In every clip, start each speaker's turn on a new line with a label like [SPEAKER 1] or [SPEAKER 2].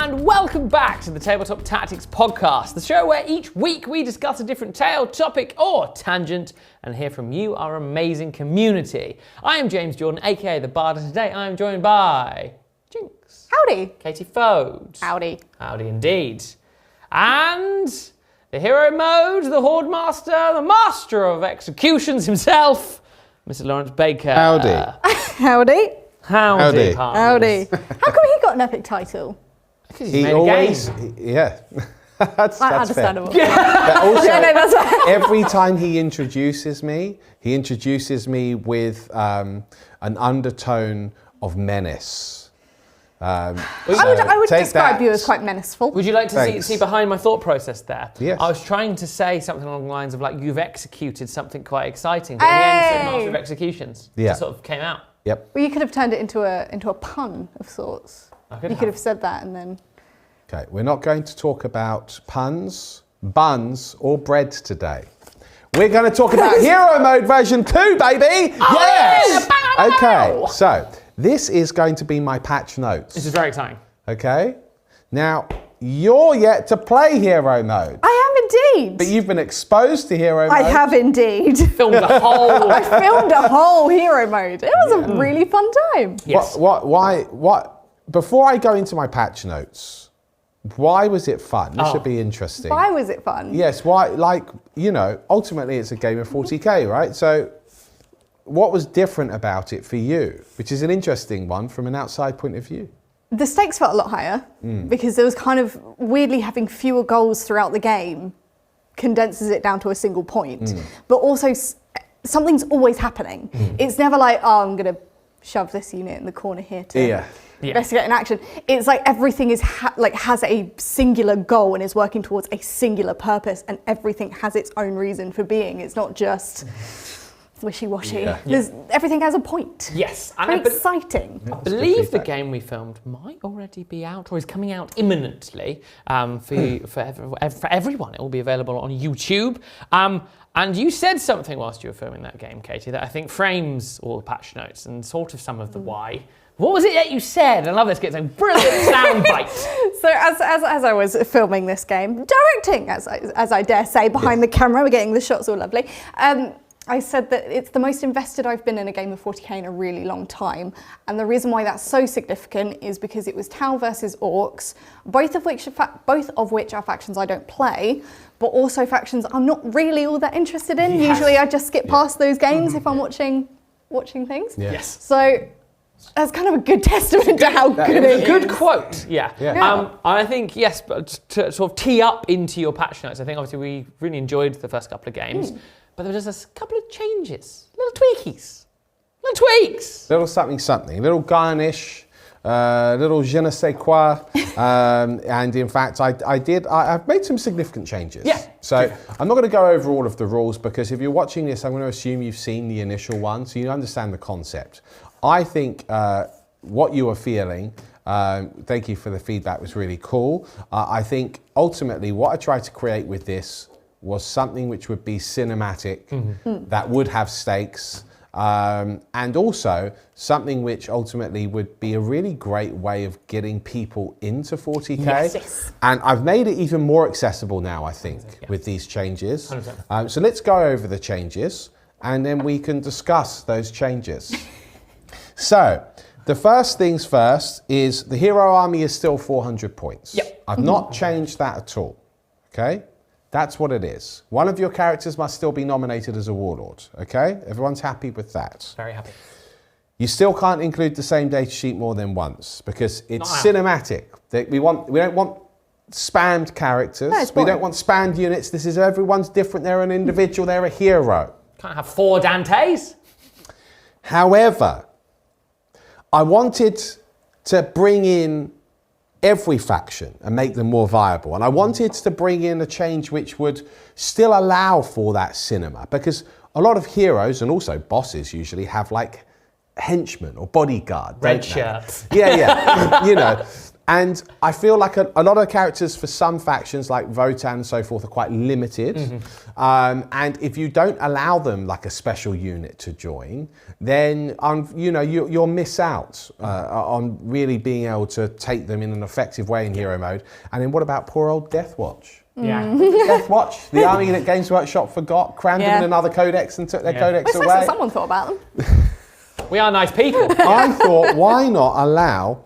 [SPEAKER 1] and welcome back to the Tabletop Tactics podcast, the show where each week we discuss a different tale, topic, or tangent and hear from you, our amazing community. I am James Jordan, aka The Bard, and today I am joined by Jinx.
[SPEAKER 2] Howdy.
[SPEAKER 1] Katie Fodes.
[SPEAKER 2] Howdy.
[SPEAKER 1] Howdy indeed. And the hero mode, the Horde Master, the master of executions himself, Mr. Lawrence Baker.
[SPEAKER 3] Howdy.
[SPEAKER 2] Howdy.
[SPEAKER 1] Howdy.
[SPEAKER 2] Howdy. How come he got an epic title?
[SPEAKER 1] Because he made a game.
[SPEAKER 3] Yeah. that's
[SPEAKER 2] understandable.
[SPEAKER 3] Fair. But also,
[SPEAKER 2] Yeah, no, that's
[SPEAKER 3] every time he introduces me with an undertone of menace.
[SPEAKER 2] I would describe you as quite menaceful.
[SPEAKER 1] Would you like to see behind my thought process there?
[SPEAKER 3] Yes.
[SPEAKER 1] I was trying to say something along the lines of like, you've executed something quite exciting, but in the end said master of executions.
[SPEAKER 3] Yeah.
[SPEAKER 1] It sort of came out.
[SPEAKER 3] Yep.
[SPEAKER 2] Well, you could have turned it into a pun of sorts. You could have said that and then...
[SPEAKER 3] Okay, we're not going to talk about puns, buns, or bread today. We're going to talk about Hero Mode version 2, baby!
[SPEAKER 1] Oh,
[SPEAKER 3] yes!
[SPEAKER 1] Yeah!
[SPEAKER 3] Okay, so this is going to be my patch notes.
[SPEAKER 1] This is very exciting.
[SPEAKER 3] Okay? Now, you're yet to play Hero Mode.
[SPEAKER 2] I am indeed.
[SPEAKER 3] But you've been exposed to Hero Mode.
[SPEAKER 2] I have indeed.
[SPEAKER 1] Filmed a whole...
[SPEAKER 2] I filmed a whole Hero Mode. It was a really fun time.
[SPEAKER 1] Yes.
[SPEAKER 3] Why? Before I go into my patch notes, why was it fun? This should be interesting.
[SPEAKER 2] Why was it fun?
[SPEAKER 3] Yes, why? Like, ultimately it's a game of 40k, right? So what was different about it for you? Which is an interesting one from an outside point of view.
[SPEAKER 2] The stakes felt a lot higher because there was kind of weirdly having fewer goals throughout the game condenses it down to a single point. But also something's always happening. It's never like, oh, I'm going to shove this unit in the corner here to investigate an action. It's like everything is has a singular goal and is working towards a singular purpose, and everything has its own reason for being. It's not just wishy-washy. Everything has a point.
[SPEAKER 1] Yes.
[SPEAKER 2] Very exciting.
[SPEAKER 1] I believe the game we filmed might already be out or is coming out imminently for everyone. It will be available on YouTube. And you said something whilst you were filming that game, Katie, that I think frames all the patch notes and sort of some of the why. What was it that you said? I love this. It's a brilliant soundbite.
[SPEAKER 2] So as I was filming this game, directing, as I dare say, behind the camera, we're getting the shots all lovely. I said that it's the most invested I've been in a game of 40k in a really long time. And the reason why that's so significant is because it was Tau versus Orcs, both of which are factions I don't play, but also factions I'm not really all that interested in. Yes. Usually I just skip past those games if I'm watching things.
[SPEAKER 3] Yeah.
[SPEAKER 1] Yes.
[SPEAKER 2] So that's kind of a good testament to how good it is.
[SPEAKER 1] A good quote, I think, yes, but to sort of tee up into your patch notes, I think obviously we really enjoyed the first couple of games. But there was just a couple of changes, little tweaks.
[SPEAKER 3] Little something, little garnish, little je ne sais quoi. And in fact, I've made some significant changes.
[SPEAKER 1] Yeah.
[SPEAKER 3] So I'm not going to go over all of the rules because if you're watching this, I'm going to assume you've seen the initial one, so you understand the concept. I think what you were feeling, thank you for the feedback, was really cool. I think ultimately what I tried to create with this was something which would be cinematic, that would have stakes, and also something which ultimately would be a really great way of getting people into 40k.
[SPEAKER 2] Yes.
[SPEAKER 3] And I've made it even more accessible now, I think, with these changes. So let's go over the changes, and then we can discuss those changes. So, the first things first is the hero army is still 400 points.
[SPEAKER 1] Yep.
[SPEAKER 3] I've not changed that at all, okay? That's what it is. One of your characters must still be nominated as a warlord, okay? Everyone's happy with that.
[SPEAKER 1] Very happy.
[SPEAKER 3] You still can't include the same data sheet more than once because it's cinematic. We don't want spammed characters.
[SPEAKER 2] No,
[SPEAKER 3] we don't want spammed units. This is everyone's different. They're an individual. They're a hero.
[SPEAKER 1] Can't have 4 Dantes.
[SPEAKER 3] However, I wanted to bring in every faction and make them more viable. And I wanted to bring in a change which would still allow for that cinema, because a lot of heroes and also bosses usually have like henchmen or bodyguard.
[SPEAKER 1] Red shirts.
[SPEAKER 3] Yeah. And I feel like a lot of characters for some factions, like Votan and so forth, are quite limited. And if you don't allow them like a special unit to join, then you'll miss out on really being able to take them in an effective way in hero mode. And then what about poor old Deathwatch?
[SPEAKER 1] Yeah.
[SPEAKER 3] Deathwatch, the army that Games Workshop forgot, crammed them in another codex and took their codex
[SPEAKER 2] It's nice
[SPEAKER 3] away.
[SPEAKER 2] that someone thought about them.
[SPEAKER 1] We are nice people.
[SPEAKER 3] I thought, why not allow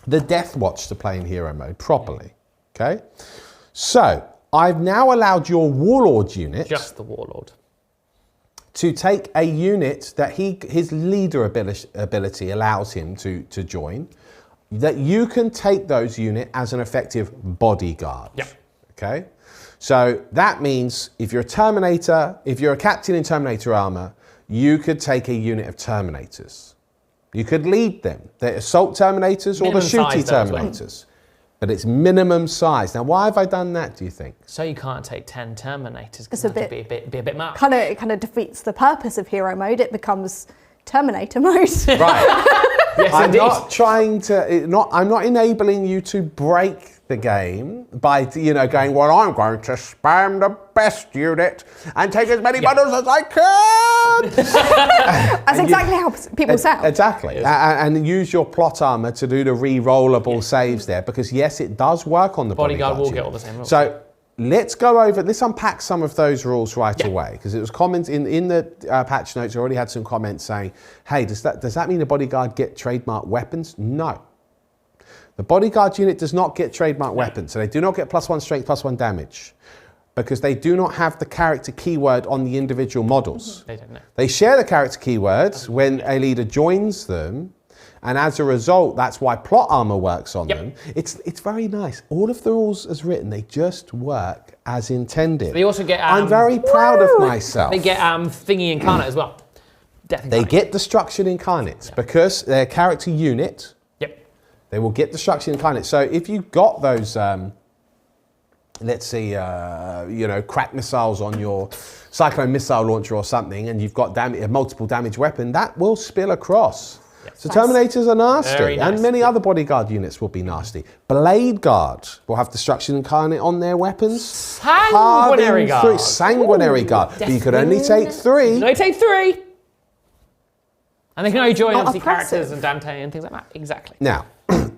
[SPEAKER 3] the Deathwatch to play in hero mode properly? Okay, so I've now allowed your Warlord unit,
[SPEAKER 1] Just the Warlord,
[SPEAKER 3] to take a unit that his leader ability allows him to join, that you can take those unit as an effective bodyguard.
[SPEAKER 1] Yep.
[SPEAKER 3] Okay, so that means if you're a Terminator, if you're a captain in Terminator armor, you could take a unit of Terminators. You could lead them. The assault Terminators or the
[SPEAKER 1] Minimum
[SPEAKER 3] shooty
[SPEAKER 1] size though as well.
[SPEAKER 3] Terminators. But it's minimum size. Now, why have I done that, do you think?
[SPEAKER 1] so you can't take 10 Terminators.
[SPEAKER 2] It's
[SPEAKER 1] Because
[SPEAKER 2] a
[SPEAKER 1] that'd be a bit much.
[SPEAKER 2] It kind of defeats the purpose of hero mode. It becomes Terminator mode.
[SPEAKER 3] Right.
[SPEAKER 1] Yes,
[SPEAKER 3] I'm
[SPEAKER 1] indeed.
[SPEAKER 3] not trying to, I'm not enabling you to break the game by, going, well, I'm going to spam the best unit and take as many bundles as I can.
[SPEAKER 2] That's exactly how people sound.
[SPEAKER 3] Exactly. And use your plot armor to do the re-rollable saves there, because yes, it does work on the
[SPEAKER 1] Bodyguard will
[SPEAKER 3] unit.
[SPEAKER 1] get all the same rules.
[SPEAKER 3] So let's unpack some of those rules right away, because it was comments in the patch notes. I already had some comments saying, hey, does that mean the bodyguard get trademark weapons? No. The bodyguard unit does not get trademark weapons, so they do not get +1 strength, +1 damage, because they do not have the character keyword on the individual models.
[SPEAKER 1] They don't know.
[SPEAKER 3] They share the character keywords when a leader joins them, and as a result, that's why plot armor works on them. It's very nice. All of the rules as written, they just work as intended.
[SPEAKER 1] They also get.
[SPEAKER 3] I'm very proud of myself.
[SPEAKER 1] They get thingy incarnate as well. Death
[SPEAKER 3] They
[SPEAKER 1] incarnate.
[SPEAKER 3] get destruction incarnates because they're character unit.
[SPEAKER 1] Yep.
[SPEAKER 3] They will get destruction incarnate. So if you got those, let's see, crack missiles on your Cyclone missile launcher or something, and you've got a multiple damage weapon, that will spill across.
[SPEAKER 1] Yep.
[SPEAKER 3] So Terminators are nasty,
[SPEAKER 1] Very nice.
[SPEAKER 3] and many other bodyguard units will be nasty. Blade Guard will have destruction incarnate on their weapons.
[SPEAKER 1] Sanguinary Guard.
[SPEAKER 3] Sanguinary Guard. But you could only take 3.
[SPEAKER 1] No, take 3. And they can only join
[SPEAKER 2] Not
[SPEAKER 1] obviously
[SPEAKER 2] oppressive.
[SPEAKER 1] characters and Dante and things like that. Exactly.
[SPEAKER 3] Now,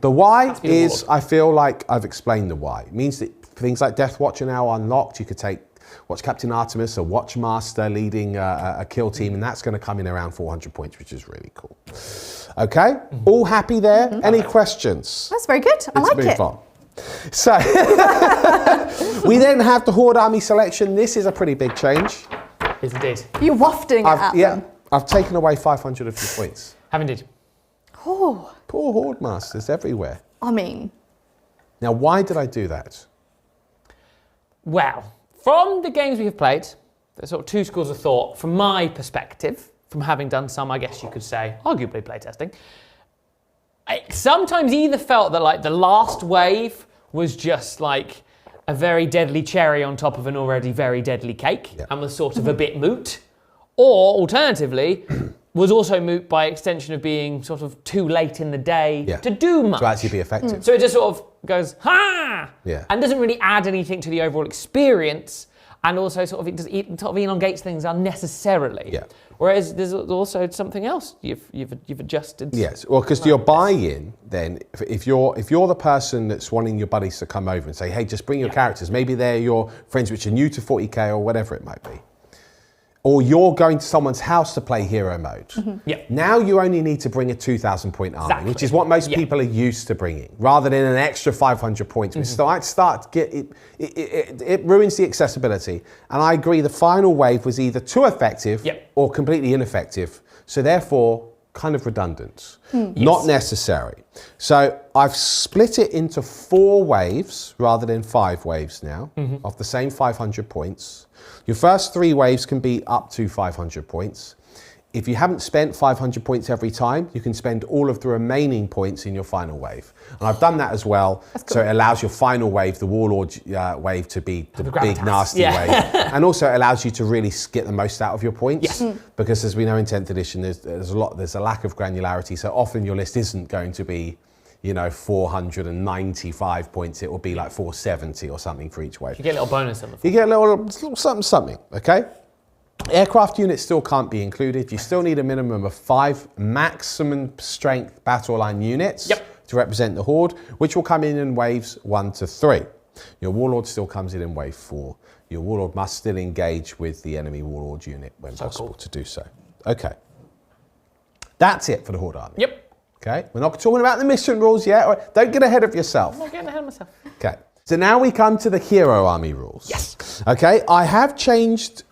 [SPEAKER 3] the why
[SPEAKER 1] be the
[SPEAKER 3] is,
[SPEAKER 1] Lord.
[SPEAKER 3] I feel like I've explained the why. It means that things like Deathwatch are now unlocked. You could take Watch Captain Artemis or Watchmaster leading a kill team, and that's going to come in around 400 points, which is really cool. Okay, all happy there? Any questions?
[SPEAKER 2] That's very good. I
[SPEAKER 3] Let's
[SPEAKER 2] like
[SPEAKER 3] move
[SPEAKER 2] it.
[SPEAKER 3] on. So, we then have the Horde Army selection. This is a pretty big change.
[SPEAKER 1] Yes, indeed.
[SPEAKER 2] You're wafting it at them.
[SPEAKER 3] I've taken away 500 of your points.
[SPEAKER 1] Have indeed.
[SPEAKER 2] Oh,
[SPEAKER 3] Poor Horde Masters everywhere.
[SPEAKER 2] I mean,
[SPEAKER 3] Now, why did I do that?
[SPEAKER 1] Well, from the games we have played, there's sort of two schools of thought. From my perspective, from having done some, I guess you could say, arguably playtesting, I sometimes either felt that like the last wave was just like a very deadly cherry on top of an already very deadly cake and was sort of a bit moot, or alternatively, was also moot by extension of being sort of too late in the day to do much.
[SPEAKER 3] To actually be effective.
[SPEAKER 1] So it just sort of goes, ha!
[SPEAKER 3] Yeah.
[SPEAKER 1] And doesn't really add anything to the overall experience, and also sort of it sort of elongates things unnecessarily.
[SPEAKER 3] Yeah.
[SPEAKER 1] Whereas there's also something else you've adjusted.
[SPEAKER 3] Yes, well, because your buy-in then, if you're the person that's wanting your buddies to come over and say, hey, just bring your characters, maybe they're your friends which are new to 40k or whatever it might be, or you're going to someone's house to play hero mode.
[SPEAKER 1] Yep.
[SPEAKER 3] Now you only need to bring a 2,000 point army,
[SPEAKER 1] Exactly.
[SPEAKER 3] which is what most people are used to bringing, rather than an extra 500 points, which it ruins the accessibility. And I agree, the final wave was either too effective or completely ineffective. So therefore, kind of redundant, not necessary. So I've split it into 4 waves rather than 5 waves now of the same 500 points. Your first 3 waves can be up to 500 points. If you haven't spent 500 points every time, you can spend all of the remaining points in your final wave. And I've done that as well. So it allows your final wave, the Warlord wave, to be the big nasty wave. And also it allows you to really get the most out of your points. Because as we know in 10th edition, there's a lack of granularity. So often your list isn't going to be you know, 495 points. It will be like 470 or something for each wave.
[SPEAKER 1] You get a little bonus on the
[SPEAKER 3] You get a little something, okay? Aircraft units still can't be included. You still need a minimum of 5 maximum strength battle line units to represent the Horde, which will come in waves 1 to 3. Your Warlord still comes in wave 4. Your Warlord must still engage with the enemy Warlord unit when possible to do so. Okay. That's it for the Horde army.
[SPEAKER 1] Yep.
[SPEAKER 3] Okay. We're not talking about the mission rules yet. All right. Don't get ahead of yourself.
[SPEAKER 1] I'm not getting ahead of myself.
[SPEAKER 3] Okay. So now we come to the hero army rules.
[SPEAKER 1] Yes.
[SPEAKER 3] Okay. I have changed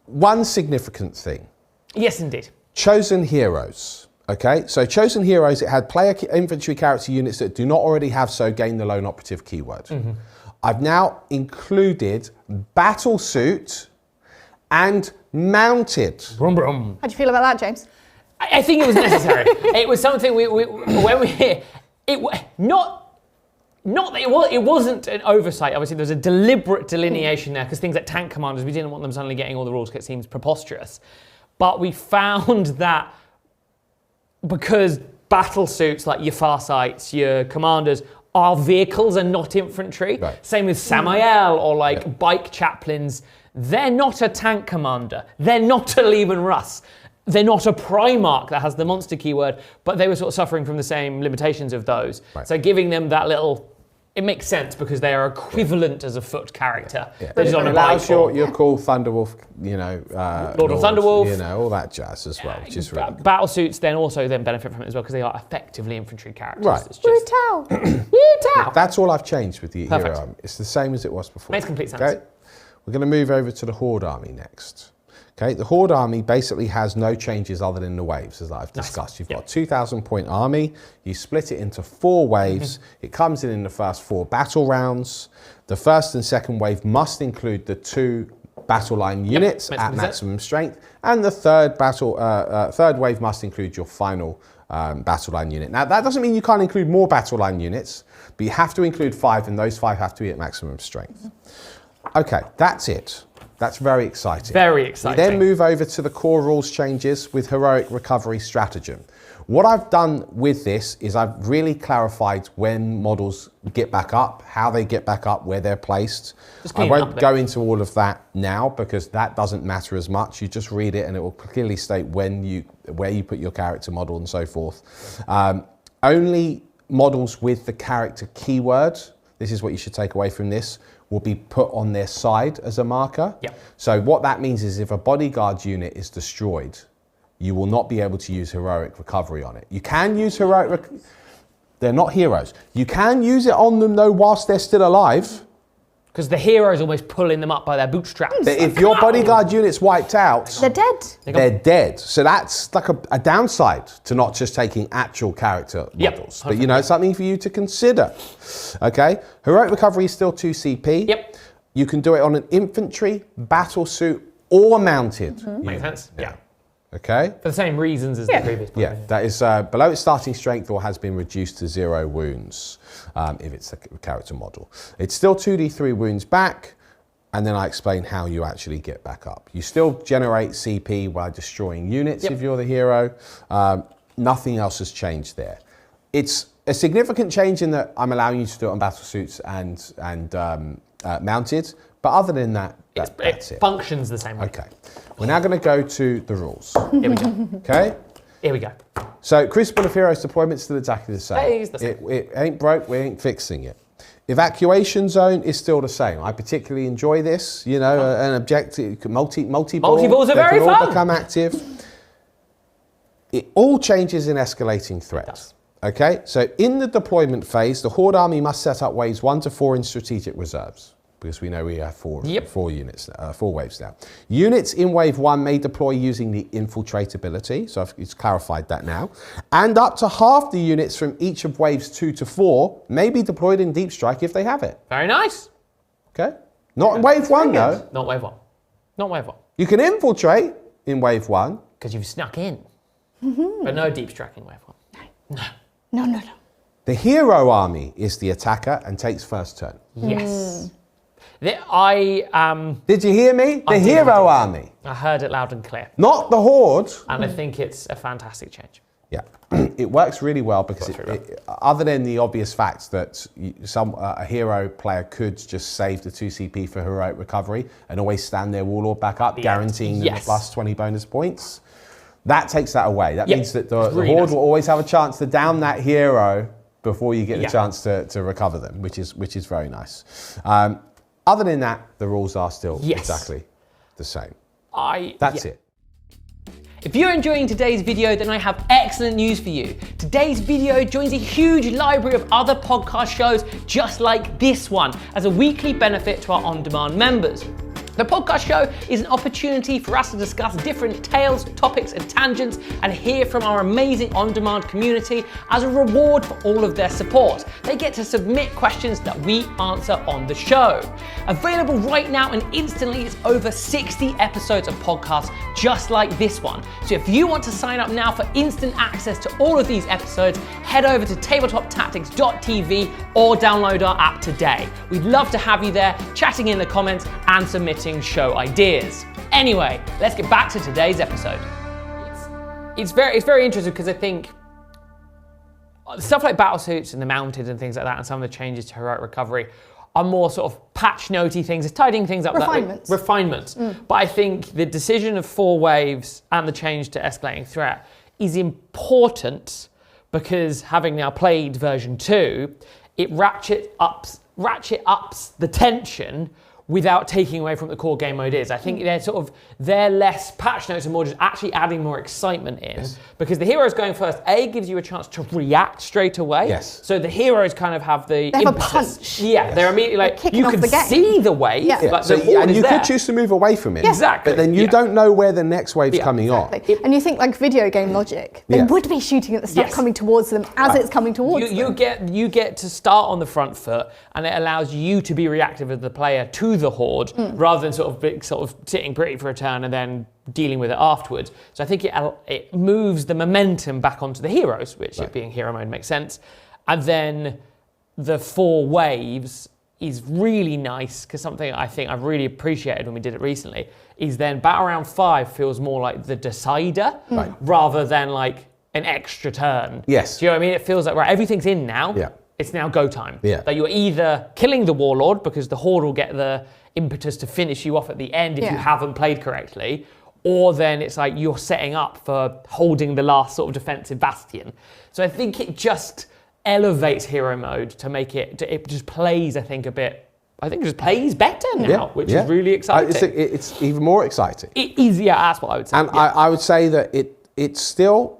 [SPEAKER 3] one significant thing.
[SPEAKER 1] Yes, indeed.
[SPEAKER 3] Chosen heroes. Okay. So chosen heroes, it had player infantry character units that do not already have so gain the lone operative keyword. I've now included battle suit and mounted.
[SPEAKER 1] Brum, brum.
[SPEAKER 2] How do you feel about that, James?
[SPEAKER 1] I think it was necessary. It was something it wasn't an oversight. Obviously, there's a deliberate delineation there because things like tank commanders, we didn't want them suddenly getting all the rules because it seems preposterous. But we found that because battle suits like your Farsights, your commanders, are vehicles and not infantry.
[SPEAKER 3] Right.
[SPEAKER 1] Same with Samael or like bike chaplains. They're not a tank commander. They're not a Leman Russ. They're not a Primarch that has the monster keyword, but they were sort of suffering from the same limitations of those. Right. So giving them that little, it makes sense because they are equivalent as a foot character. That is on a bike.
[SPEAKER 3] Your cool Thunderwolf, you know,
[SPEAKER 1] Lord of Thunderwolf,
[SPEAKER 3] you know, all that jazz as well, which is really
[SPEAKER 1] battle suits then also benefit from it as well because they are effectively infantry characters.
[SPEAKER 3] Right.
[SPEAKER 1] It's just,
[SPEAKER 2] Woo-tow!
[SPEAKER 3] That's all I've changed with the
[SPEAKER 1] Perfect.
[SPEAKER 3] hero army. It's the same as it was before.
[SPEAKER 1] Makes complete sense.
[SPEAKER 3] Okay? We're going to move over to the Horde army next. Okay, the Horde army basically has no changes other than the waves, as I've discussed. You've got a 2,000 point army. You split it into 4 waves. It comes in the first 4 battle rounds. The first and second wave must include the 2 battle line units at maximum strength, and the third wave must include your final battle line unit. Now that doesn't mean you can't include more battle line units, but you have to include 5, and those 5 have to be at maximum strength. Okay, that's it. That's very exciting.
[SPEAKER 1] Very exciting.
[SPEAKER 3] We then move over to the core rules changes with heroic recovery stratagem. What I've done with this is I've really clarified when models get back up, how they get back up, where they're placed. I won't go into all of that now because that doesn't matter as much. You just read it and it will clearly state where you put your character model and so forth. Only models with the character keyword, this is what you should take away from this, will be put on their side as a marker.
[SPEAKER 1] Yep.
[SPEAKER 3] So what that means is if a bodyguard unit is destroyed, you will not be able to use heroic recovery on it. You can use they're not heroes. You can use it on them though whilst they're still alive.
[SPEAKER 1] Because the hero's almost pulling them up by their bootstraps.
[SPEAKER 3] But if your bodyguard unit's wiped out,
[SPEAKER 2] They're dead.
[SPEAKER 3] they're dead. So that's like a downside to not just taking actual character models. But you know, it's something for you to consider. Okay, heroic recovery is still 2 CP.
[SPEAKER 1] Yep.
[SPEAKER 3] You can do it on an infantry, battle suit, or mounted.
[SPEAKER 1] Makes sense. Yeah.
[SPEAKER 3] Okay.
[SPEAKER 1] For the same reasons as the previous one.
[SPEAKER 3] Yeah, that is below its starting strength or has been reduced to 0 wounds if it's a character model. It's still 2d3 wounds back, and then I explain how you actually get back up. You still generate CP by destroying units if you're the hero. Nothing else has changed there. It's a significant change in that I'm allowing you to do it on battle suits and mounted, but other than that, that's it.
[SPEAKER 1] Functions the same way.
[SPEAKER 3] Okay. We're now going to go to the rules.
[SPEAKER 1] Here we go.
[SPEAKER 3] Okay?
[SPEAKER 1] Here we go.
[SPEAKER 3] So, Crucible of Heroes deployment's still exactly the same.
[SPEAKER 1] It's the same.
[SPEAKER 3] It ain't broke, we ain't fixing it. Evacuation zone is still the same. I particularly enjoy this, you know, an objective, multi-ball.
[SPEAKER 1] Multi-balls are very
[SPEAKER 3] they can all
[SPEAKER 1] fun.
[SPEAKER 3] become active. It all changes in escalating threat. Okay, so in the deployment phase, the Horde army must set up waves 1 to 4 in strategic reserves, because we know we have 4 units, 4 waves now. Units in wave 1 may deploy using the infiltrate ability, so it's clarified that now. And up to half the units from each of waves 2 to 4 may be deployed in deep strike if they have it.
[SPEAKER 1] Very nice.
[SPEAKER 3] Okay, not in wave 1 though.
[SPEAKER 1] Not wave 1. Not wave 1.
[SPEAKER 3] You can infiltrate in wave 1.
[SPEAKER 1] Because you've snuck in. But no deep striking wave 1.
[SPEAKER 2] No.
[SPEAKER 3] The hero army is the attacker and takes first turn.
[SPEAKER 1] Yes.
[SPEAKER 3] Did you hear me? The hero army.
[SPEAKER 1] I heard it loud and clear.
[SPEAKER 3] Not the Horde.
[SPEAKER 1] And I think it's a fantastic change.
[SPEAKER 3] Yeah, it works really well because other than the obvious fact that a hero player could just save the 2 CP for heroic recovery and always stand their warlord back up, guaranteeing them the plus 20 bonus points. That takes that away. That means that the horde will always have a chance to down that hero before you get the chance to recover them, which is very nice. Other than that, the rules are still exactly the same. That's it.
[SPEAKER 1] If you're enjoying today's video, then I have excellent news for you. Today's video joins a huge library of other podcast shows just like this one as a weekly benefit to our on-demand members. The podcast show is an opportunity for us to discuss different tales, topics and tangents and hear from our amazing on-demand community as a reward for all of their support. They get to submit questions that we answer on the show. Available right now and instantly is over 60 episodes of podcasts just like this one. So if you want to sign up now for instant access to all of these episodes, head over to tabletoptactics.tv or download our app today. We'd love to have you there, chatting in the comments and submitting show ideas. Anyway, let's get back to today's episode. It's very interesting because I think stuff like battle suits and the mounted and things like that and some of the changes to heroic recovery are more sort of patch notey things. It's tidying things up. Refinements. But I think the decision of 4 waves and the change to escalating threat is important because having now played version 2, it ratchet ups the tension without taking away from what the core game mode is. I think they're less patch notes and more just actually adding more excitement in. Because the heroes going first, gives you a chance to react straight away. So the heroes kind of have the
[SPEAKER 2] impetus. A punch.
[SPEAKER 1] They're immediately like, you can see the wave, but
[SPEAKER 3] and you could choose to move away from it.
[SPEAKER 1] Exactly.
[SPEAKER 3] But then you don't know where the next wave's coming on.
[SPEAKER 2] And you think like video game logic, they would be shooting at the stuff coming towards them as it's coming towards them.
[SPEAKER 1] You get to start on the front foot and it allows you to be reactive as the player to the horde rather than sort of sitting pretty for a turn and then dealing with it afterwards. So I think it moves the momentum back onto the heroes, which it being hero mode makes sense. And then the 4 waves is really nice because something I think I've really appreciated when we did it recently is then Battle Round 5 feels more like the decider rather than like an extra turn. Do you know what I mean? It feels like everything's in now. It's now go time. That you're either killing the warlord because the horde will get the impetus to finish you off at the end if you haven't played correctly, or then it's like you're setting up for holding the last sort of defensive bastion. So I think it just elevates hero mode to make it just plays, I think it just plays better now, which is really exciting.
[SPEAKER 3] It's even more exciting.
[SPEAKER 1] It is, that's what I would say.
[SPEAKER 3] And I would say that it's still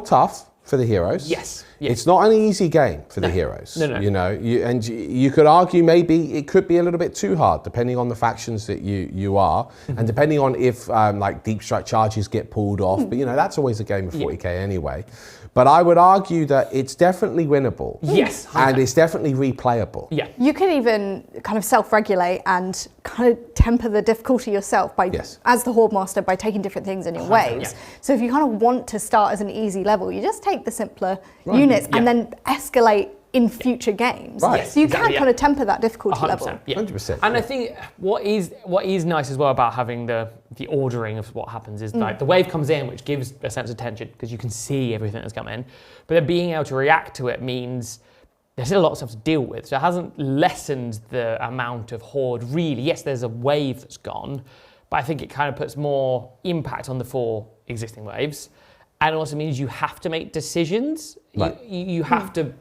[SPEAKER 3] tough for the heroes. It's not an easy game for the heroes.
[SPEAKER 1] No.
[SPEAKER 3] You know, you could argue maybe it could be a little bit too hard, depending on the factions that you are, and depending on if like deep strike charges get pulled off. But that's always a game of 40k anyway. But I would argue that it's definitely winnable. And it's definitely replayable.
[SPEAKER 2] You can even kind of self-regulate and kind of temper the difficulty yourself by, as the Horde Master, by taking different things in your waves. So if you kind of want to start as an easy level, you just take the simpler units and then escalate in future games. So you can kind of temper that difficulty
[SPEAKER 1] 100%,
[SPEAKER 2] level.
[SPEAKER 3] 100%.
[SPEAKER 1] And I think what is nice as well about having the ordering of what happens is like the wave comes in, which gives a sense of tension because you can see everything that's come in. But then being able to react to it means there's still a lot of stuff to deal with. So it hasn't lessened the amount of horde really. Yes, there's a wave that's gone, but I think it kind of puts more impact on the 4 existing waves. And it also means you have to make decisions. You have to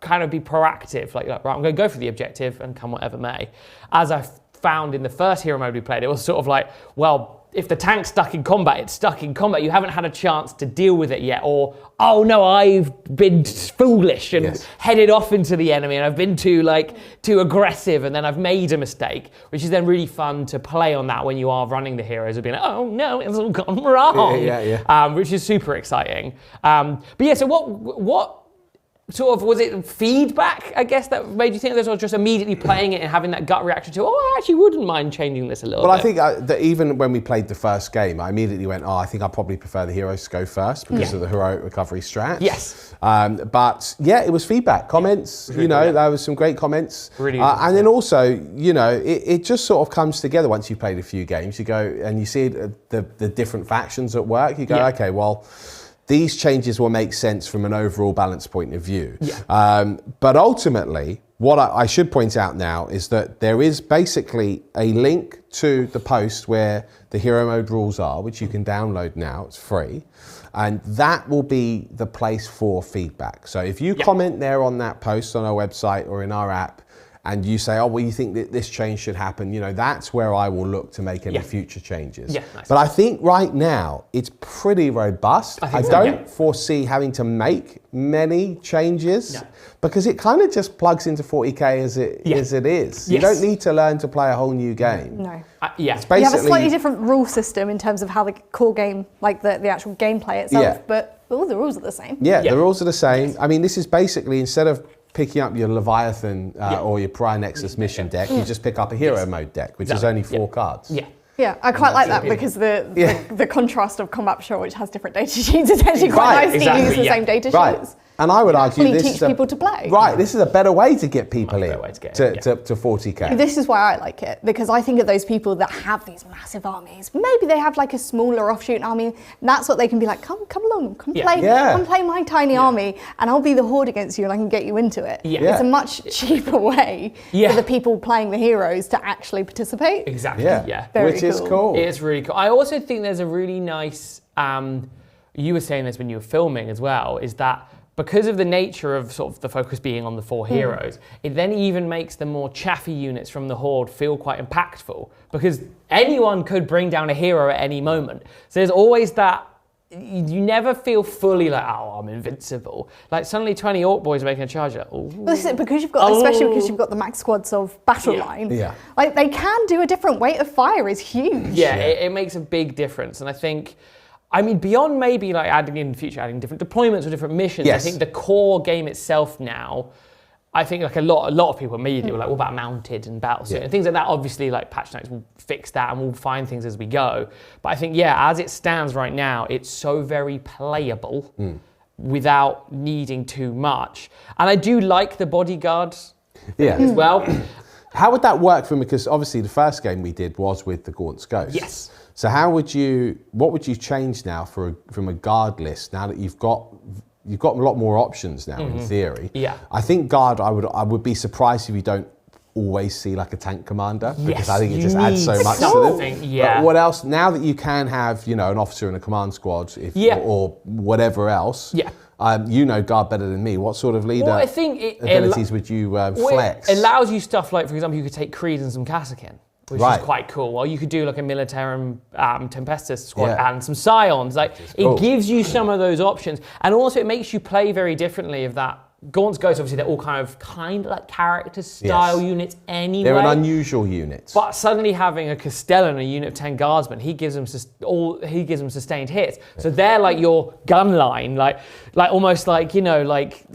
[SPEAKER 1] kind of be proactive, like right, I'm going to go for the objective and come whatever may. As I found in the first hero mode we played, it was sort of like, well, if the tank's stuck in combat, it's stuck in combat. You haven't had a chance to deal with it yet, or oh no, I've been foolish and headed off into the enemy, and I've been too aggressive, and then I've made a mistake, which is then really fun to play on that when you are running the heroes of being like, oh no, it's all gone wrong, which is super exciting. So what sort of, was it feedback, I guess, that made you think this, or just immediately playing it and having that gut reaction to, I actually wouldn't mind changing this a little bit?
[SPEAKER 3] Well, I think that even when we played the first game, I immediately went, I think I probably prefer the heroes to go first because of the heroic recovery strat. But it was feedback, comments, there was some great comments. Really and then also, it just sort of comes together once you've played a few games. You go and you see the different factions at work. You go, okay, well, these changes will make sense from an overall balance point of view.
[SPEAKER 1] Yeah.
[SPEAKER 3] But ultimately, what I should point out now is that there is basically a link to the post where the hero mode rules are, which you can download now, it's free. And that will be the place for feedback. So if you comment there on that post on our website or in our app, and you say, oh, well, you think that this change should happen, you know, that's where I will look to make any future changes.
[SPEAKER 1] Yeah, nice.
[SPEAKER 3] But I think right now, it's pretty robust. I don't foresee having to make many changes because it kind of just plugs into 40K as it is. You don't need to learn to play a whole new game.
[SPEAKER 2] No.
[SPEAKER 3] It's
[SPEAKER 2] You have a slightly different rule system in terms of how the core game, like the actual gameplay itself, but all the rules are the same.
[SPEAKER 3] Yeah, the rules are the same. I mean, this is basically, instead of picking up your Leviathan or your Prior Nexus mission deck, you just pick up a hero mode deck, which is only 4 cards.
[SPEAKER 2] Yeah, I quite like that because the contrast of Combat Patrol, which has different data sheets, is actually quite nice to use the same data sheets.
[SPEAKER 3] And I would argue this
[SPEAKER 2] teach people to play.
[SPEAKER 3] Right, this is a better way to get people in to 40K.
[SPEAKER 2] This is why I like it, because I think of those people that have these massive armies. Maybe they have like a smaller offshoot army. And that's what they can be like, come along, come play my tiny army, and I'll be the horde against you, and I can get you into it. It's a much cheaper way for the people playing the heroes to actually participate.
[SPEAKER 1] Exactly.
[SPEAKER 3] Which is cool.
[SPEAKER 1] It's really cool. I also think there's a really nice. You were saying this when you were filming as well. Is that because of the nature of sort of the focus being on the 4 heroes, it then even makes the more chaffy units from the Horde feel quite impactful, because anyone could bring down a hero at any moment. So there's always that, you never feel fully like, oh, I'm invincible. Like suddenly 20 Orc boys making a charge. Well, this
[SPEAKER 2] is because you've got, especially because you've got the max squads of battle line. Like they can do a different weight of fire is huge.
[SPEAKER 1] It makes a big difference. And I think, I mean, beyond maybe like adding in the future, adding different deployments or different missions, I think the core game itself now, I think like a lot of people immediately were like, what about mounted and battlesuit and things like that? Obviously, like patch notes will fix that and we'll find things as we go. But I think, as it stands right now, it's so very playable without needing too much. And I do like the bodyguard as well.
[SPEAKER 3] How would that work for me? Because obviously the first game we did was with the Gaunt's Ghost.
[SPEAKER 1] Yes.
[SPEAKER 3] So what would you change now from a guard list now that you've got a lot more options now in theory? I think guard, I would be surprised if you don't always see like a tank commander, because I think it just adds so much to them. But what else, now that you can have, you know, an officer in a command squad or whatever else, you know guard better than me. What sort of leader abilities would you flex?
[SPEAKER 1] It allows you stuff like, for example, you could take Creed and some Kassakin, which is quite cool. Or you could do like a Militarum Tempestus squad and some Scions. Like it gives you some of those options, and also it makes you play very differently of that. Gaunt's Ghost, obviously, they're all kind of like character style units anyway.
[SPEAKER 3] They're an unusual unit.
[SPEAKER 1] But suddenly having a Castellan, a unit of 10 guardsmen, he gives them sustained hits. So they're like your gun line, like almost like, you know, like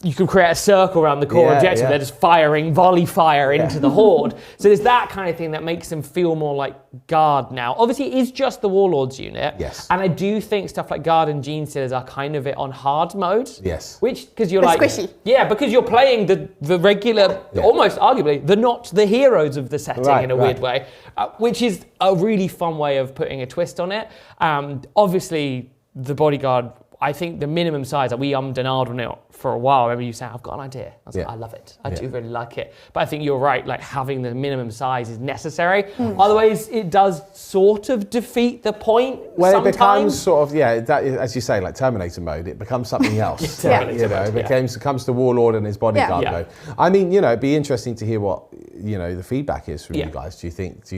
[SPEAKER 1] you could create a circle around the core objective. They're just firing volley fire into the horde. So there's that kind of thing that makes them feel more like guard now. Obviously, it is just the Warlords unit.
[SPEAKER 3] Yes.
[SPEAKER 1] And I do think stuff like guard and gene stealers are kind of it on hard mode.
[SPEAKER 3] Yes.
[SPEAKER 1] Which, because you're like,
[SPEAKER 2] squishy.
[SPEAKER 1] Yeah, because you're playing the regular, almost arguably, not the heroes of the setting in a weird way, which is a really fun way of putting a twist on it. Obviously, the bodyguard, I think the minimum size, that we ummed and ahed on it for a while. I remember you saying, I've got an idea. I was like, I love it. I do really like it. But I think you're right, like having the minimum size is necessary. Otherwise, it does sort of defeat the point sometimes.
[SPEAKER 3] It becomes sort of, as you say, like Terminator mode, it becomes something else. It becomes the Warlord and his bodyguard mode. I mean, you know, it'd be interesting to hear what, you know, the feedback is from you guys. Do you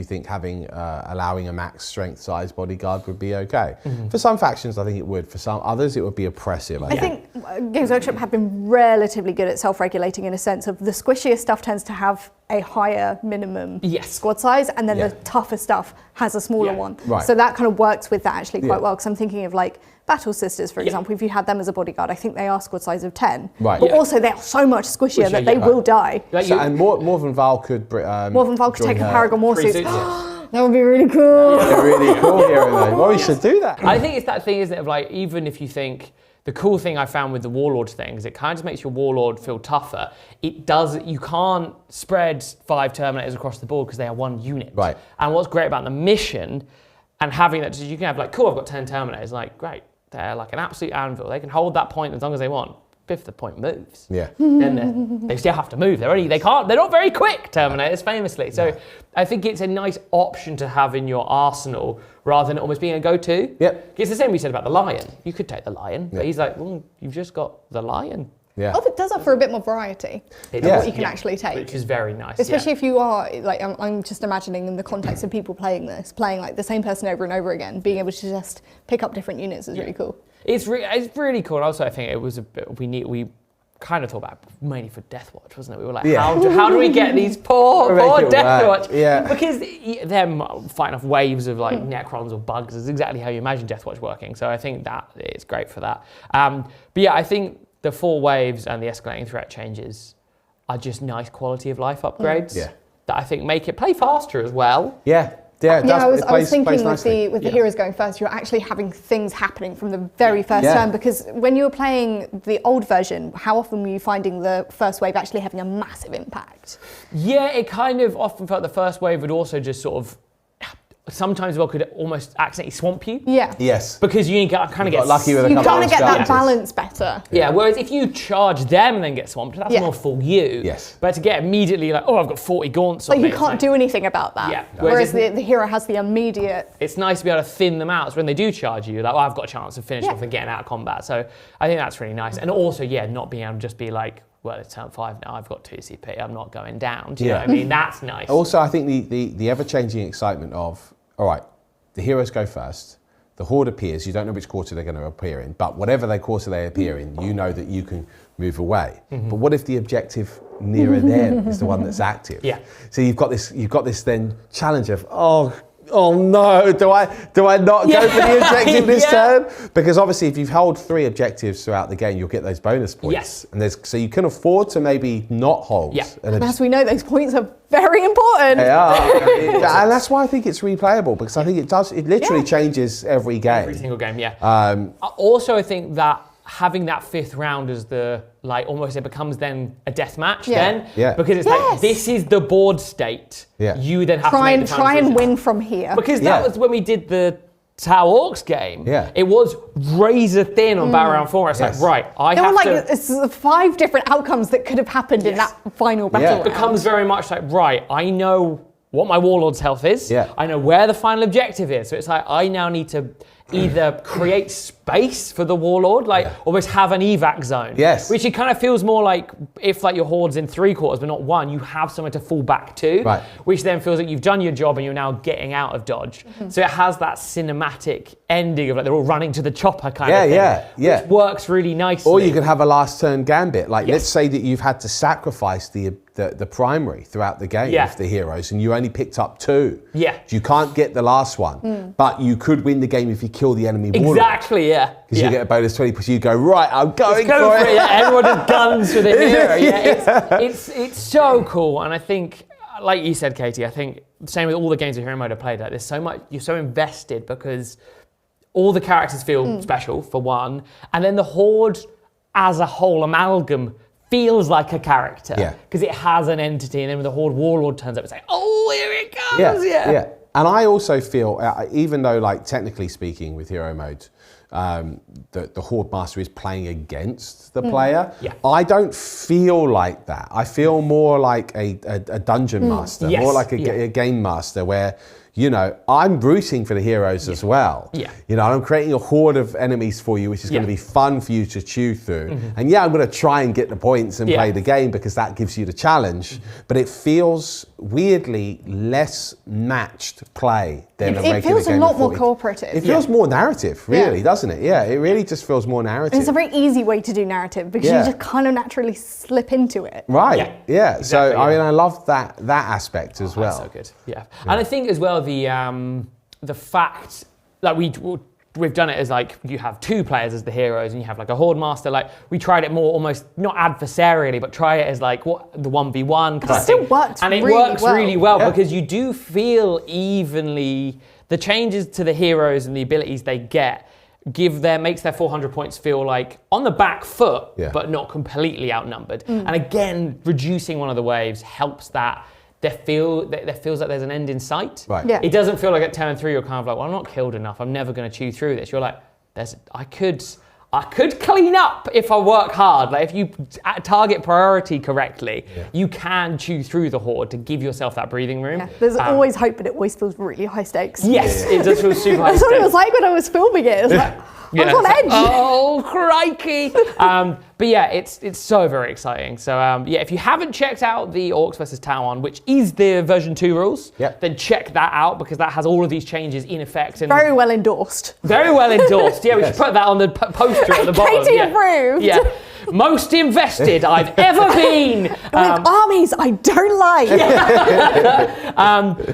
[SPEAKER 3] think having, allowing a max strength size bodyguard would be okay? For some factions, I think it would. For some others, it would be oppressive.
[SPEAKER 2] I think Games Workshop have been relatively good at self-regulating in a sense of the squishier stuff tends to have a higher minimum squad size, and then the tougher stuff has a smaller one. So that kind of works with that actually quite well, because I'm thinking of like Battle Sisters, for example. If you had them as a bodyguard, I think they are squad size of 10. But also they are so much squishier that they will die.
[SPEAKER 3] And Morven Val could
[SPEAKER 2] take a Paragon Warsuit. That would be really cool.
[SPEAKER 3] Really cool hero though. Well, we should do that.
[SPEAKER 1] I think it's that thing, isn't it, of like, even if you think, the cool thing I found with the Warlord thing is it kind of makes your Warlord feel tougher. You can't spread 5 Terminators across the board because they are one unit.
[SPEAKER 3] Right.
[SPEAKER 1] And what's great about the mission and having that, you can have like, cool, I've got 10 Terminators, like, great. they're like an absolute anvil. They can hold that point as long as they want. If the point moves,
[SPEAKER 3] Yeah.
[SPEAKER 1] then they still have to move. They're not very quick, Terminators, famously. So I think it's a nice option to have in your arsenal rather than almost being a go-to.
[SPEAKER 3] Yep.
[SPEAKER 1] It's the same we said about the Lion. You could take the Lion, but he's like, well, you've just got the Lion.
[SPEAKER 3] Yeah.
[SPEAKER 2] Oh, it does offer a bit more variety of what you can actually take.
[SPEAKER 1] Which is very nice.
[SPEAKER 2] Especially if you are, like, I'm just imagining in the context of people playing like the same person over and over again, being able to just pick up different units is really cool.
[SPEAKER 1] It's really cool. And also, I think it was a bit, we kind of thought about it mainly for Deathwatch, wasn't it? We were like, how do we get these poor Deathwatch?
[SPEAKER 3] Yeah.
[SPEAKER 1] Because them fighting off waves of like Necrons or bugs is exactly how you imagine Deathwatch working. So I think that it's great for that. But yeah, I think the 4 waves and the escalating threat changes are just nice quality of life upgrades that I think make it play faster as well.
[SPEAKER 3] Yeah. Yeah,
[SPEAKER 2] I was thinking with the heroes going first, you're actually having things happening from the very first turn, because when you were playing the old version, how often were you finding the first wave actually having a massive impact?
[SPEAKER 1] Yeah, it kind of often felt the first wave would also just sort of sometimes could almost accidentally swamp you.
[SPEAKER 2] Yeah.
[SPEAKER 3] Yes.
[SPEAKER 1] Because you kind of get
[SPEAKER 3] lucky with a couple of
[SPEAKER 2] kind of get that
[SPEAKER 3] charges.
[SPEAKER 2] balance better.
[SPEAKER 1] Yeah, whereas if you charge them and then get swamped, that's more full you.
[SPEAKER 3] Yes.
[SPEAKER 1] But to get immediately like, oh, I've got 40 gaunts on
[SPEAKER 2] Like
[SPEAKER 1] me.
[SPEAKER 2] you can't do anything about that.
[SPEAKER 1] Yeah.
[SPEAKER 2] Whereas the hero has the immediate...
[SPEAKER 1] It's nice to be able to thin them out, so when they do charge you, you're like, oh, I've got a chance of finishing off and getting out of combat. So I think that's really nice. And also, not being able to just be like, well, it's turn 5 now, I've got 2 CP, I'm not going down. Do you know what I mean? That's nice.
[SPEAKER 3] Also, I think the ever-changing excitement of, all right, the heroes go first, the horde appears, you don't know which quarter they're going to appear in, but whatever quarter they appear in, you know that you can move away. But what if the objective nearer them is the one that's active?
[SPEAKER 1] Yeah.
[SPEAKER 3] So you've got this then challenge of, oh no, do I not go for the objective this turn? Because obviously if you've held 3 objectives throughout the game, you'll get those bonus points.
[SPEAKER 1] Yes.
[SPEAKER 3] And so you can afford to maybe not hold.
[SPEAKER 1] Yeah.
[SPEAKER 2] And as we know, those points are very important.
[SPEAKER 3] They are. And that's why I think it's replayable, because I think it literally changes every game.
[SPEAKER 1] Every single game, also, I think that having that 5th round as the, like, almost it becomes then a death match then.
[SPEAKER 3] Yeah.
[SPEAKER 1] Because it's like, this is the board state.
[SPEAKER 3] Yeah.
[SPEAKER 1] You then have to make the
[SPEAKER 2] try and
[SPEAKER 1] decision.
[SPEAKER 2] win from here.
[SPEAKER 1] Because that was when we did the Tau Orcs game.
[SPEAKER 3] Yeah.
[SPEAKER 1] It was razor thin on battle round 4. It's like, right,
[SPEAKER 2] there were like 5 different outcomes that could have happened in that final battle round.
[SPEAKER 1] It becomes very much like, right, I know what my Warlord's health is.
[SPEAKER 3] Yeah.
[SPEAKER 1] I know where the final objective is. So it's like, I now need to either create space for the Warlord, like almost have an evac zone.
[SPEAKER 3] Yes.
[SPEAKER 1] Which it kind of feels more like if like your horde's in 3 quarters but not 1, you have somewhere to fall back to.
[SPEAKER 3] Right.
[SPEAKER 1] Which then feels like you've done your job and you're now getting out of dodge. So it has that cinematic ending of like they're all running to the chopper kind of thing. Which works really nicely.
[SPEAKER 3] Or you can have a last turn gambit. Like let's say that you've had to sacrifice the primary throughout the game of the heroes and you only picked up 2.
[SPEAKER 1] Yeah.
[SPEAKER 3] You can't get the last one, but you could win the game if you kill the enemy Warlord.
[SPEAKER 1] Exactly,
[SPEAKER 3] Because you get a bonus 20, because you go, right, I'm going
[SPEAKER 1] Go
[SPEAKER 3] for it.
[SPEAKER 1] Yeah, everyone just guns for the hero. It's so cool. And I think, like you said, Katie, I think same with all the games of Hero Mode I've played, like, there's so much, you're so invested because all the characters feel special, for one, and then the Horde as a whole amalgam feels like a character because it has an entity, and then when the Horde Warlord turns up, it's like, oh, here it comes. Yeah.
[SPEAKER 3] And I also feel, even though, like, technically speaking, with Hero Mode, the Horde Master is playing against the player. I don't feel like that. I feel more like a dungeon master, more like a game master, where, you know, I'm rooting for the heroes as well. You know, I'm creating a horde of enemies for you, which is going to be fun for you to chew through. And I'm going to try and get the points and play the game because that gives you the challenge. But it feels weirdly less matched play than a regular game.
[SPEAKER 2] It feels a lot more cooperative.
[SPEAKER 3] It feels more narrative, really, doesn't it? Yeah, it really just feels more narrative.
[SPEAKER 2] And it's a very easy way to do narrative because you just kind of naturally slip into it.
[SPEAKER 3] Right.
[SPEAKER 1] Exactly,
[SPEAKER 3] So, I mean, I love that aspect as well.
[SPEAKER 1] That's so good. And I think as well the fact that we've done it as like you have 2 players as the heroes and you have like a Horde Master. Like we tried it more almost not adversarially, but try it as like the 1v1.
[SPEAKER 2] It still works,
[SPEAKER 1] and it
[SPEAKER 2] really
[SPEAKER 1] works
[SPEAKER 2] well.
[SPEAKER 1] really well because you do feel evenly the changes to the heroes and the abilities they get. Makes their 400 points feel like on the back foot, but not completely outnumbered. And again, reducing one of the waves helps that. There feels like there's an end in sight.
[SPEAKER 3] Right.
[SPEAKER 2] Yeah.
[SPEAKER 1] It doesn't feel like at turn 3 you're kind of like, well, I'm not killed enough. I'm never going to chew through this. You're like, I could clean up if I work hard. Like if you target priority correctly, you can chew through the horde to give yourself that breathing room.
[SPEAKER 2] Yeah, there's always hope, but it always feels really high stakes.
[SPEAKER 1] Yes, it does feel super high
[SPEAKER 2] That's
[SPEAKER 1] stakes.
[SPEAKER 2] what it was like when I was filming it. It was like, I was on edge.
[SPEAKER 1] Oh, crikey. But yeah, it's so very exciting. So yeah, if you haven't checked out the Orcs vs. Tau, which is the version 2 rules, then check that out because that has all of these changes in effect. And
[SPEAKER 2] very well endorsed.
[SPEAKER 1] Very well endorsed. Yeah, we should put that on the poster at the bottom.
[SPEAKER 2] Katie approved.
[SPEAKER 1] Yeah. Most invested I've ever been.
[SPEAKER 2] With armies I don't like.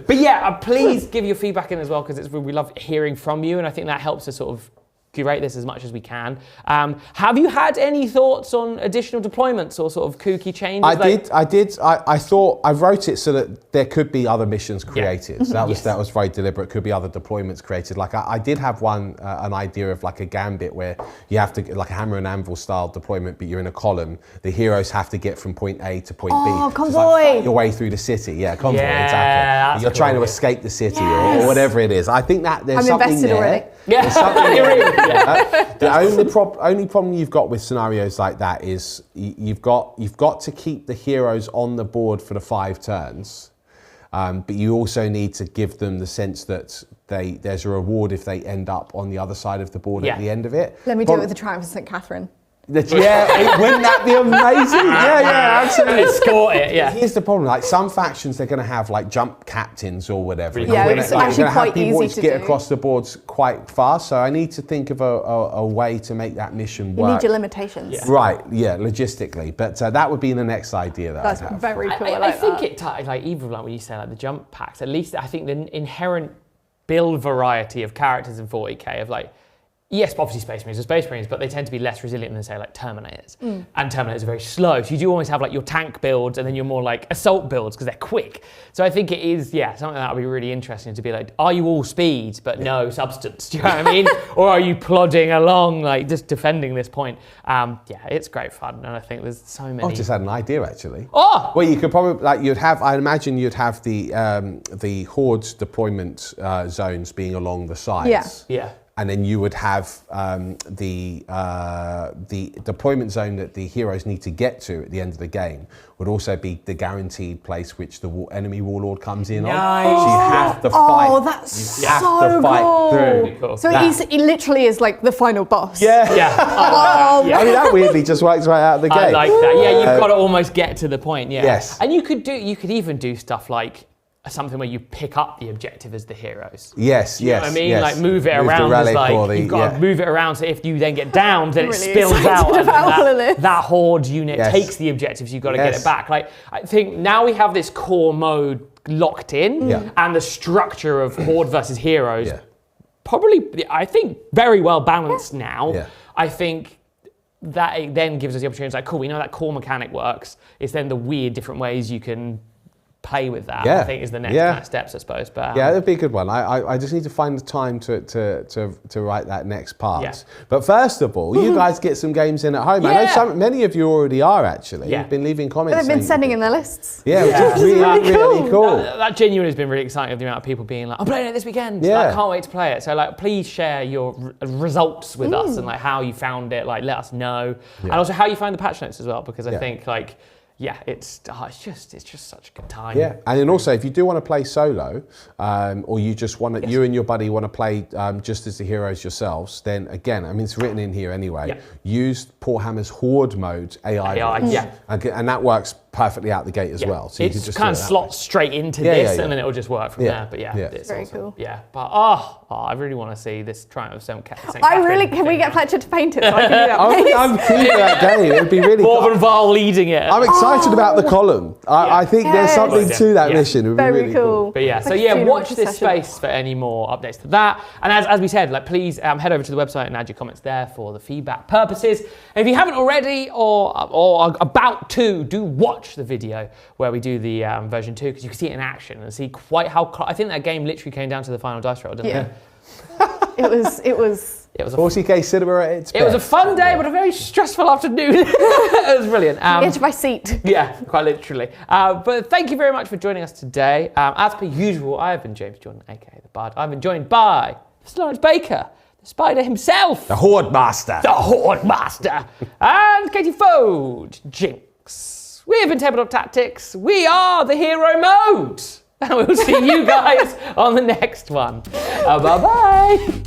[SPEAKER 1] But yeah, please give your feedback in as well because we love hearing from you, and I think that helps us sort of curate this as much as we can. Have you had any thoughts on additional deployments or sort of kooky changes?
[SPEAKER 3] I did. I thought I wrote it so that there could be other missions created. So that was very deliberate. Could be other deployments created. Like I did have an idea of like a gambit where you have to like a hammer and anvil style deployment, but you're in a column. The heroes have to get from point A to point B.
[SPEAKER 2] Oh, convoy!
[SPEAKER 3] So like your way through the city. Yeah, convoy. Exactly. You're trying to escape the city or whatever it is. I think that there's something
[SPEAKER 2] invested
[SPEAKER 3] there.
[SPEAKER 2] already.
[SPEAKER 1] Yeah.
[SPEAKER 3] There's something there. The only problem you've got with scenarios like that is you've got to keep the heroes on the board for the 5 turns, but you also need to give them the sense that there's a reward if they end up on the other side of the board at the end of it.
[SPEAKER 2] Let me do it with the Triumph of St. Catherine.
[SPEAKER 3] Wouldn't that be amazing? Yeah, absolutely.
[SPEAKER 1] Escort it, yeah.
[SPEAKER 3] Here's the problem: like some factions, they're going to have like jump captains or whatever.
[SPEAKER 2] Yeah, it's actually quite easy to
[SPEAKER 3] get
[SPEAKER 2] do.
[SPEAKER 3] across the boards quite fast. So I need to think of a way to make that mission work.
[SPEAKER 2] You need your limitations.
[SPEAKER 3] Yeah. Right? Yeah, logistically, but that would be the next idea that
[SPEAKER 2] That's
[SPEAKER 3] I'd have.
[SPEAKER 2] very cool.
[SPEAKER 1] I think it like even like when you say like the jump packs, at least I think the inherent build variety of characters in 40k of like. Yes, obviously Space Marines are Space Marines, but they tend to be less resilient than, say, like Terminators. And Terminators are very slow, so you do always have like your tank builds and then your more like assault builds because they're quick. So I think it is, something that would be really interesting to be like, are you all speed but no substance? Do you know what I mean? Or are you plodding along, like just defending this point? It's great fun, and I think there's so many.
[SPEAKER 3] I just had an idea actually.
[SPEAKER 1] Oh!
[SPEAKER 3] Well, you could probably I imagine you'd have the Horde's deployment zones being along the sides.
[SPEAKER 1] Yeah.
[SPEAKER 3] And then you would have the deployment zone that the heroes need to get to at the end of the game would also be the guaranteed place which the enemy warlord comes in on. So you have to fight.
[SPEAKER 2] Oh, that's
[SPEAKER 3] you have
[SPEAKER 2] so
[SPEAKER 3] to fight
[SPEAKER 2] cool.
[SPEAKER 3] through.
[SPEAKER 1] Cool.
[SPEAKER 2] So he literally is like the final boss.
[SPEAKER 3] Yeah.
[SPEAKER 1] Yeah.
[SPEAKER 2] Oh,
[SPEAKER 3] I mean, that weirdly just works right out of the gate.
[SPEAKER 1] I like that. Yeah, you've got to almost get to the point. Yeah.
[SPEAKER 3] Yes.
[SPEAKER 1] And you could even do stuff like something where you pick up the objective as the heroes.
[SPEAKER 3] Yes,
[SPEAKER 1] You know what I mean?
[SPEAKER 3] yes.
[SPEAKER 1] Like move it
[SPEAKER 3] Move the
[SPEAKER 1] around
[SPEAKER 3] relic
[SPEAKER 1] as like,
[SPEAKER 3] or the-
[SPEAKER 1] you've got to move it around so if you then get downed, then it
[SPEAKER 2] Really
[SPEAKER 1] spills
[SPEAKER 2] excited
[SPEAKER 1] out and
[SPEAKER 2] about all of
[SPEAKER 1] then
[SPEAKER 2] this.
[SPEAKER 1] that horde unit
[SPEAKER 3] Yes.
[SPEAKER 1] takes the objectives, you've got to get
[SPEAKER 3] Yes.
[SPEAKER 1] it back. Like I think now we have this core mode locked in and the structure of horde versus heroes probably, I think, very well balanced now.
[SPEAKER 3] Yeah.
[SPEAKER 1] I think that it then gives us the opportunity, like, cool, we know that core mechanic works. It's then the weird different ways you can play with that, I think is the next kind of steps, I suppose. But
[SPEAKER 3] yeah, that'd be a good one. I just need to find the time to write that next part.
[SPEAKER 1] Yeah.
[SPEAKER 3] But first of all, you guys get some games in at home. I know many of you already are actually.
[SPEAKER 1] Yeah.
[SPEAKER 3] You've been leaving comments.
[SPEAKER 2] They've been
[SPEAKER 3] saying-
[SPEAKER 2] sending in their lists.
[SPEAKER 3] Yeah, which is really cool.
[SPEAKER 1] That genuinely has been really exciting, the amount of people being like, I'm playing it this weekend.
[SPEAKER 3] Yeah.
[SPEAKER 1] I can't wait to play it. So like, please share your results with us and like how you found it. Like, let us know. And also how you find the patch notes as well, because I think like, it's just such a good time.
[SPEAKER 3] Yeah, and then also if you do want to play solo, or you just want to, you and your buddy want to play just as the heroes yourselves, then again, I mean it's written in here anyway.
[SPEAKER 1] Yeah.
[SPEAKER 3] Use Paul Hammer's Horde mode AI. rules. And that works perfectly out the gate as well. So you can
[SPEAKER 1] It's
[SPEAKER 3] just
[SPEAKER 1] kind
[SPEAKER 3] do
[SPEAKER 1] of
[SPEAKER 3] it that
[SPEAKER 1] slots
[SPEAKER 3] way.
[SPEAKER 1] straight into this,
[SPEAKER 3] yeah.
[SPEAKER 1] and then it'll just work from there. But it's
[SPEAKER 2] Very
[SPEAKER 1] awesome.
[SPEAKER 2] cool.
[SPEAKER 1] Yeah, but I really want to see this Triumph of St. Catherine.
[SPEAKER 2] Can we get Fletcher to paint it so I can do that, please?
[SPEAKER 3] I'm keen for that game. It'd be really cool.
[SPEAKER 1] Morven Val leading it.
[SPEAKER 3] I'm excited about the column. I think there's
[SPEAKER 2] Yes.
[SPEAKER 3] something to that mission. It would be
[SPEAKER 2] Very
[SPEAKER 3] really
[SPEAKER 2] cool.
[SPEAKER 1] But yeah,
[SPEAKER 2] Like
[SPEAKER 1] so
[SPEAKER 2] a
[SPEAKER 1] yeah,
[SPEAKER 2] tune
[SPEAKER 1] watch
[SPEAKER 2] launch
[SPEAKER 1] this
[SPEAKER 2] session.
[SPEAKER 1] space for any more updates to that. And as we said, like please head over to the website and add your comments there for the feedback purposes. And if you haven't already or are about to, do watch the video where we do the version 2 because you can see it in action and see quite how I think that game literally came down to the final dice roll, didn't it?
[SPEAKER 2] It was
[SPEAKER 1] It was a
[SPEAKER 3] 40k cinema at its best.
[SPEAKER 1] It was a fun day, but a very stressful afternoon. It was brilliant.
[SPEAKER 2] the edge of my seat.
[SPEAKER 1] Yeah, quite literally. But thank you very much for joining us today. As per usual, I have been James Jordan, aka The Bard. I've been joined by Mr. Lawrence Baker, the Spider himself,
[SPEAKER 3] The Horde Master.
[SPEAKER 1] the Horde Master, and Katie Fode, Jinx. We have been Tabletop Tactics. We are the hero mode. And we'll see you guys on the next one. Bye-bye.